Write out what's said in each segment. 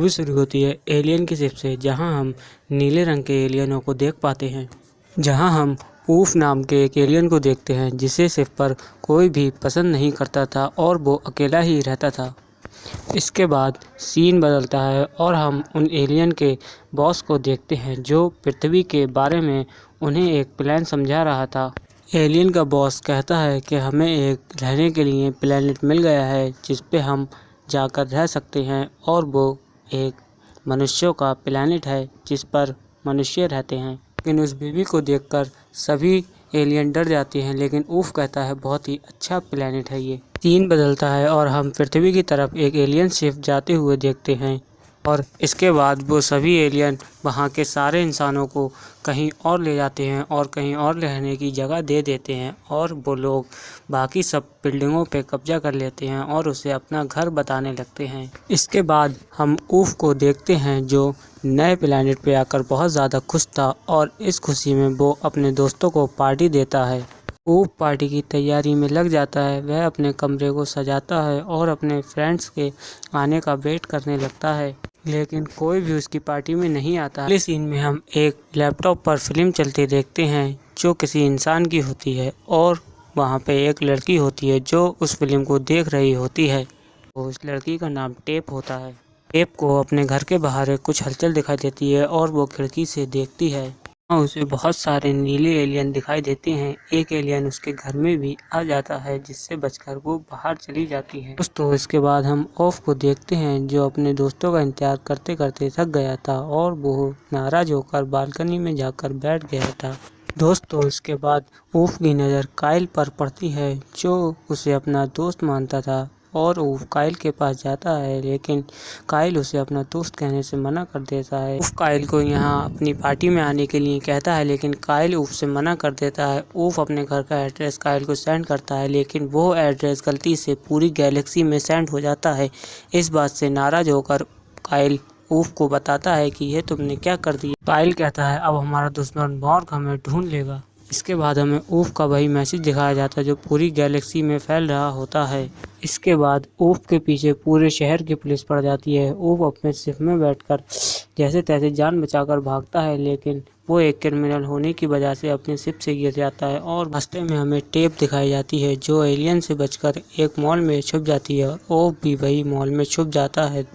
Movie शुरू होती है एलियन की शिप से, जहां हम नीले रंग के एलियनों को देख पाते हैं। जहां हम ऊफ नाम के एक एलियन को देखते हैं जिसे शिप पर कोई भी पसंद नहीं करता था और वो अकेला ही रहता था। इसके बाद सीन बदलता है और हम उन एलियन के बॉस को देखते हैं जो पृथ्वी के बारे में उन्हें एक प्लान समझा रहा था। एलियन का बॉस कहता है कि हमें एक रहने के लिए प्लेनेट मिल गया है जिस पे हम जाकर रह सकते हैं, और वो एक मनुष्यों का प्लेनेट है जिस पर मनुष्य रहते हैं। लेकिन उस बेबी को देखकर सभी एलियन डर जाते हैं, लेकिन ऊफ कहता है बहुत ही अच्छा प्लेनेट है ये। सीन बदलता है और हम पृथ्वी की तरफ एक एलियन शिप जाते हुए देखते हैं, और इसके बाद वो सभी एलियन वहाँ के सारे इंसानों को कहीं और ले जाते हैं और कहीं और रहने की जगह दे देते हैं, और वो लोग बाकी सब बिल्डिंगों पे कब्जा कर लेते हैं और उसे अपना घर बताने लगते हैं। इसके बाद हम ऊफ को देखते हैं जो नए प्लेनेट पे आकर बहुत ज़्यादा खुश था, और इस खुशी में वो अपने दोस्तों को पार्टी देता है। ऊफ पार्टी की तैयारी में लग जाता है। वह अपने कमरे को सजाता है और अपने फ्रेंड्स के आने का वेट करने लगता है, लेकिन कोई भी उसकी पार्टी में नहीं आता। अगले सीन में हम एक लैपटॉप पर फिल्म चलती देखते हैं जो किसी इंसान की होती है, और वहाँ पे एक लड़की होती है जो उस फिल्म को देख रही होती है। तो उस लड़की का नाम टेप होता है। टेप को अपने घर के बाहर कुछ हलचल दिखाई देती है और वो खिड़की से देखती है। उसे बहुत सारे नीले एलियन दिखाई देते हैं। एक एलियन उसके घर में भी आ जाता है जिससे बचकर वो बाहर चली जाती है। दोस्तों, इसके बाद हम ऑफ को देखते हैं जो अपने दोस्तों का इंतजार करते करते थक गया था और वो नाराज होकर बालकनी में जाकर बैठ गया था। दोस्तों, इसके बाद ऊफ की नज़र काइल पर पड़ती है जो उसे अपना दोस्त मानता था, और ऊफ काइल के पास जाता है, लेकिन काइल उसे अपना दोस्त कहने से मना कर देता है। ऊफ काइल को यहाँ अपनी पार्टी में आने के लिए कहता है, लेकिन काइल ऊफ से मना कर देता है। ऊफ अपने घर का एड्रेस काइल को सेंड करता है, लेकिन वो एड्रेस गलती से पूरी गैलेक्सी में सेंड हो जाता है। इस बात से नाराज होकर काइल ऊफ को बताता है कि ये तुमने क्या कर दिया। काइल कहता है अब हमारा दुश्मन मॉर्ग हमें ढूंढ लेगा। इसके बाद हमें ऊफ का वही मैसेज दिखाया जाता है जो पूरी गैलेक्सी में फैल रहा होता है। इसके बाद ऊफ के पीछे पूरे शहर की पुलिस पड़ जाती है। ऊफ अपने शिप में बैठकर जैसे तैसे जान बचाकर भागता है, लेकिन वो एक क्रिमिनल होने की वजह से अपने शिप से गिर जाता है, और रास्ते में हमें टेप दिखाई जाती है जो एलियन से बचकर एक मॉल में छुप जाती है। ऊफ भी वही मॉल में छुप जाता है।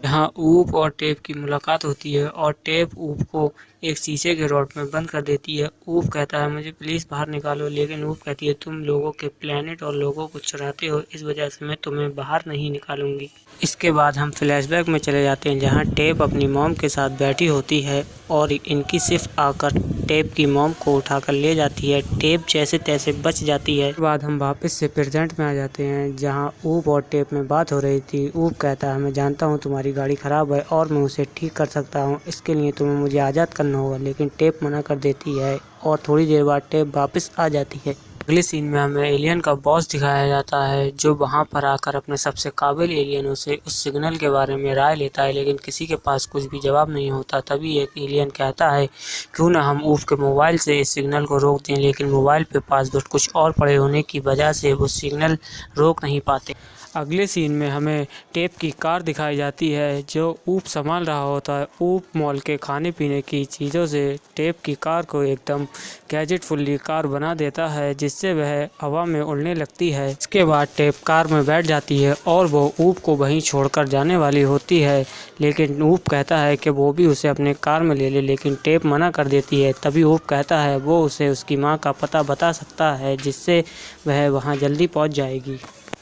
यहाँ ऊफ और टेप की मुलाकात होती है और टेप ऊफ को एक शीशे के रॉड में बंद कर देती है। ऊफ कहता है मुझे प्लीज़ बाहर निकालो, लेकिन ऊफ कहती है तुम लोगों के प्लेनेट और लोगों को चुराते हो, इस वजह से मैं तुम्हें बाहर नहीं निकालूंगी। इसके बाद हम फ्लैशबैक में चले जाते हैं जहाँ टेप अपनी मॉम के साथ बैठी होती है और इनकी शिप आकर टेप की मॉम को उठाकर ले जाती है। टेप जैसे तैसे बच जाती है। इसके बाद हम वापस से प्रेजेंट में आ जाते हैं जहाँ ऊफ और टेप में बात हो रही थी। ऊफ कहता है मैं जानता हूँ तुम्हारी गाड़ी खराब है और मैं उसे ठीक कर सकता हूँ, इसके लिए तुम्हें मुझे आज़ाद करना होगा, लेकिन टेप मना कर देती है और थोड़ी देर बाद टेप वापस आ जाती है। अगले सीन में हमें एलियन का बॉस दिखाया जाता है जो वहां पर आकर अपने सबसे काबिल एलियनों से उस सिग्नल के बारे में राय लेता है, लेकिन किसी के पास कुछ भी जवाब नहीं होता। तभी एक एलियन कहता है क्यों ना हम ऊफ के मोबाइल से इस सिग्नल को रोक दें, लेकिन मोबाइल पे पासवर्ड कुछ और पड़े होने की वजह से वो सिग्नल रोक नहीं पाते। अगले सीन में हमें टेप की कार दिखाई जाती है जो ऊफ संभाल रहा होता है। ऊफ मॉल के खाने पीने की चीज़ों से टेप की कार को एकदम गैजेटफुली कार बना देता है जिससे वह हवा में उड़ने लगती है। इसके बाद टेप कार में बैठ जाती है और वो ऊफ को वहीं छोड़कर जाने वाली होती है, लेकिन ऊफ कहता है कि वो भी उसे अपने कार में ले ले, लेकिन टेप मना कर देती है। तभी ऊफ कहता है वो उसे उसकी माँ का पता बता सकता है जिससे वह वहाँ जल्दी पहुँच जाएगी,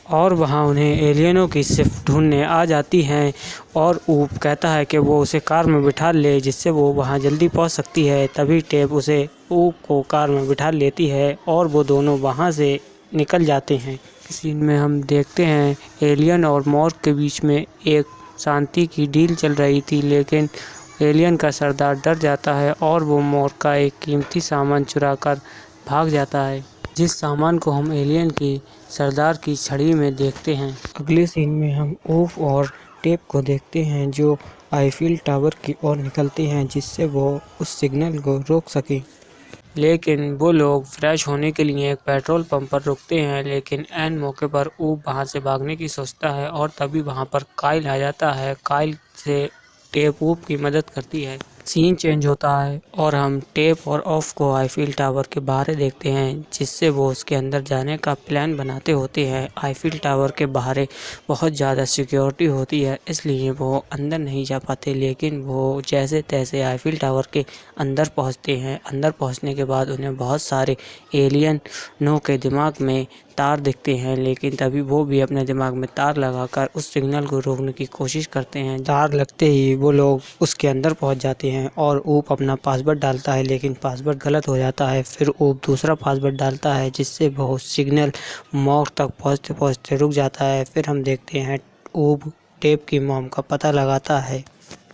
और वहाँ उन्हें एलियनों की शिप ढूंढने आ जाती हैं। और ऊफ कहता है कि वो उसे कार में बिठा ले जिससे वो वहाँ जल्दी पहुँच सकती है। तभी टेप उसे ऊफ को कार में बिठा लेती है और वो दोनों वहाँ से निकल जाते हैं। इस सीन में हम देखते हैं एलियन और मॉर्ग के बीच में एक शांति की डील चल रही थी, लेकिन एलियन का सरदार डर जाता है और वो मॉर्ग का एक कीमती सामान चुरा कर भाग जाता है, जिस सामान को हम एलियन की सरदार की छड़ी में देखते हैं। अगले सीन में हम ऊफ और टेप को देखते हैं जो आईफिल टावर की ओर निकलते हैं जिससे वो उस सिग्नल को रोक सकें, लेकिन वो लोग फ्रेश होने के लिए एक पेट्रोल पंप पर रुकते हैं, लेकिन ऐन मौके पर ऊफ वहाँ से भागने की सोचता है और तभी वहाँ पर काइल आ जाता है। काइल से टेप ऊफ की मदद करती है। सीन चेंज होता है और हम टेप और ऑफ को आईफिल टावर के बाहर देखते हैं, जिससे वो उसके अंदर जाने का प्लान बनाते होते हैं। आईफिल टावर के बाहर बहुत ज़्यादा सिक्योरिटी होती है, इसलिए वो अंदर नहीं जा पाते, लेकिन वो जैसे तैसे आईफिल टावर के अंदर पहुंचते हैं। अंदर पहुंचने के बाद उन्हें बहुत सारे एलियनों के दिमाग में तार दिखते हैं, लेकिन तभी वो भी अपने दिमाग में तार लगाकर उस सिग्नल को रोकने की कोशिश करते हैं। तार लगते ही वो लोग उसके अंदर पहुंच जाते हैं और ऊप अपना पासवर्ड डालता है, लेकिन पासवर्ड गलत हो जाता है। फिर ऊप दूसरा पासवर्ड डालता है, जिससे वो सिग्नल मॉर्ग तक पहुंचते पहुंचते रुक जाता है। फिर हम देखते हैं ऊप टेप की मॉम का पता लगाता है।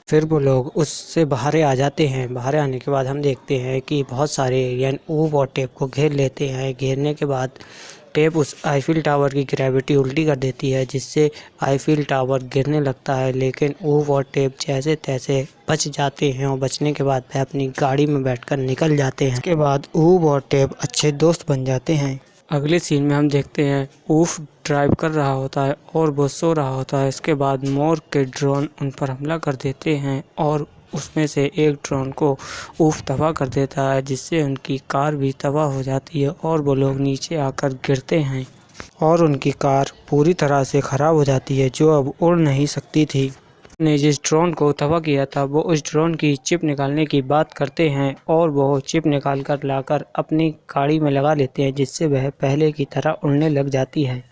फिर वो लोग उससे बाहर आ जाते हैं। बाहर आने के बाद हम देखते हैं कि बहुत सारे एलियन ऊप और टेप को घेर लेते हैं। घेरने के बाद टेप उस आईफिल टावर की ग्रेविटी उल्टी कर देती है, जिससे आईफिल टावर गिरने लगता है, लेकिन ऊप और टेप जैसे तैसे बच जाते हैं और बचने के बाद वह अपनी गाड़ी में बैठकर निकल जाते हैं। इसके बाद ऊप और टेप अच्छे दोस्त बन जाते हैं। अगले सीन में हम देखते हैं ऊफ ड्राइव कर रहा होता है और वो सो रहा होता है। इसके बाद मॉर्ग के ड्रोन उन पर हमला कर देते हैं और उसमें से एक ड्रोन को ऊफ तबाह कर देता है, जिससे उनकी कार भी तबाह हो जाती है और वो लोग नीचे आकर गिरते हैं और उनकी कार पूरी तरह से ख़राब हो जाती है, जो अब उड़ नहीं सकती थी। ने जिस ड्रोन को तबाह किया था, वो उस ड्रोन की चिप निकालने की बात करते हैं और वो चिप निकाल कर लाकर अपनी गाड़ी में लगा लेते हैं, जिससे वह पहले की तरह उड़ने लग जाती है।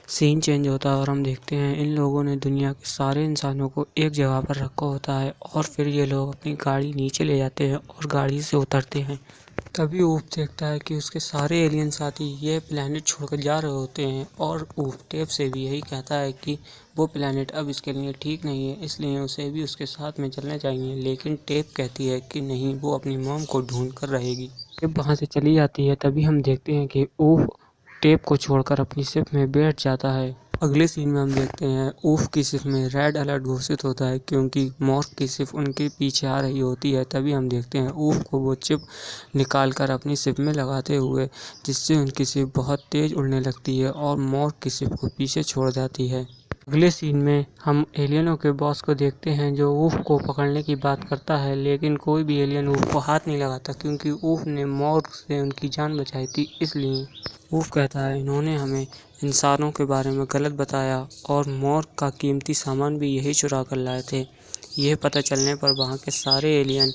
सीन चेंज होता है और हम देखते हैं इन लोगों ने दुनिया के सारे इंसानों को एक जगह पर रखा होता है और फिर ये लोग अपनी गाड़ी नीचे ले जाते हैं और गाड़ी से उतरते हैं। तभी ऊफ देखता है कि उसके सारे एलियन साथी ये प्लेनेट छोड़कर जा रहे होते हैं और ऊफ टेप से भी यही कहता है कि वो प्लेनेट अब इसके लिए ठीक नहीं है, इसलिए उसे भी उसके साथ में चलना चाहिए। लेकिन टेप कहती है कि नहीं, वो अपनी मॉम को ढूंढ कर रहेगी। टेप वहाँ से चली जाती है। तभी हम देखते हैं कि ऊफ टेप को छोड़कर अपनी शिप में बैठ जाता है। अगले सीन में हम देखते हैं ऊफ की शिप में रेड अलर्ट घोषित होता है, क्योंकि मॉर्ग की शिप उनके पीछे आ रही होती है। तभी हम देखते हैं ऊफ को वो चिप निकाल कर अपनी शिप में लगाते हुए, जिससे उनकी शिप बहुत तेज़ उड़ने लगती है और मॉर्ग की शिप को पीछे छोड़ जाती है। अगले सीन में हम एलियनों के बॉस को देखते हैं, जो ऊफ को पकड़ने की बात करता है, लेकिन कोई भी एलियन ऊफ को हाथ नहीं लगाता, क्योंकि ऊफ ने मॉर्ग से उनकी जान बचाई थी। इसलिए ऊफ कहता है इन्होंने हमें इंसानों के बारे में गलत बताया और मॉर्ग का कीमती सामान भी यही चुरा कर लाए थे। यह पता चलने पर वहाँ के सारे एलियन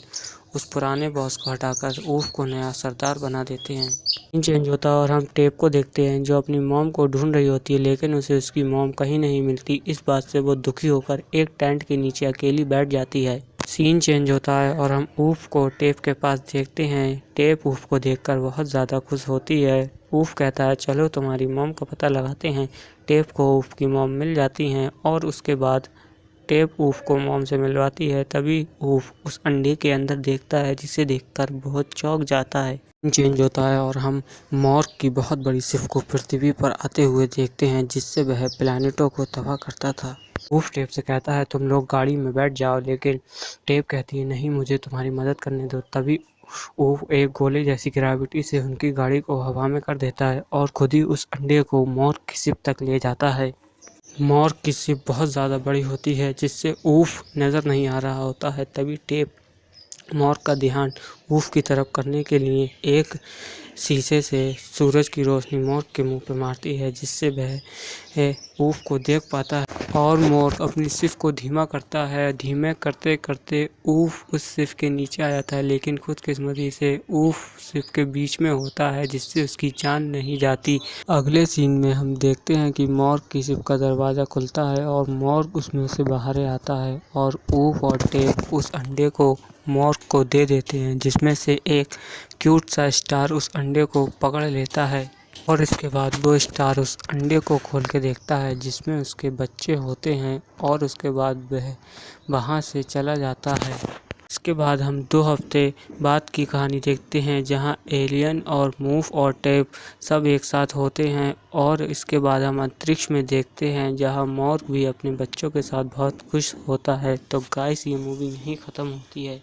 उस पुराने बॉस को हटाकर ऊफ को नया सरदार बना देते हैं। सीन चेंज होता है और हम टेप को देखते हैं, जो अपनी मॉम को ढूंढ रही होती है, लेकिन उसे उसकी मॉम कहीं नहीं मिलती। इस बात से वो दुखी होकर एक टेंट के नीचे अकेली बैठ जाती है। सीन चेंज होता है और हम ऊफ को टेप के पास देखते हैं। टेप ऊफ को देखकर बहुत ज़्यादा खुश होती है। ऊफ कहता है चलो तुम्हारी मॉम का पता लगाते हैं। टेप को ऊफ की मॉम मिल जाती हैं और उसके बाद टेप ऊफ को मॉम से मिलवाती है। तभी ऊफ उस अंडे के अंदर देखता है, जिसे देखकर बहुत चौंक जाता है। चेंज होता है और हम मॉर्ग की बहुत बड़ी शिप को पृथ्वी पर आते हुए देखते हैं, जिससे वह प्लैनेटों को तबाह करता था। ऊफ टेप से कहता है तुम लोग गाड़ी में बैठ जाओ, लेकिन टेप कहती है नहीं, मुझे तुम्हारी मदद करने दो। तभी ऊफ एक गोले जैसी ग्रेविटी से उनकी गाड़ी को हवा में कर देता है और खुद ही उस अंडे को मॉर्ग की शिप तक ले जाता है। मॉर्ग की शिप बहुत ज़्यादा बड़ी होती है, जिससे ऊफ नज़र नहीं आ रहा होता है। तभी टेप मॉर्ग का ध्यान ऊफ की तरफ करने के लिए एक शीशे से सूरज की रोशनी मॉर्ग के मुंह पे मारती है, जिससे वह ऊफ को देख पाता है और मॉर्ग अपनी शिप को धीमा करता है। धीमे करते करते ऊफ उस शिप के नीचे आ जाता है, लेकिन खुदकिस्मती से ऊफ शिप के बीच में होता है, जिससे उसकी जान नहीं जाती। अगले सीन में हम देखते हैं कि मॉर्ग की शिप का दरवाज़ा खुलता है और मॉर्ग उसमें से बाहर आता है और ऊफ और टेप उस अंडे को मॉर्ग को दे देते हैं, जिसमें से एक क्यूट सा स्टार उस अंडे को पकड़ लेता है और इसके बाद वो स्टार उस अंडे को खोल के देखता है, जिसमें उसके बच्चे होते हैं और उसके बाद वह वहाँ से चला जाता है। इसके बाद हम 2 हफ्ते बाद की कहानी देखते हैं, जहाँ एलियन और मूफ और टेप सब एक साथ होते हैं और इसके बाद हम अंतरिक्ष में देखते हैं, जहाँ मॉर्ग भी अपने बच्चों के साथ बहुत खुश होता है। तो गाइस, ये मूवी यहीं ख़त्म होती है।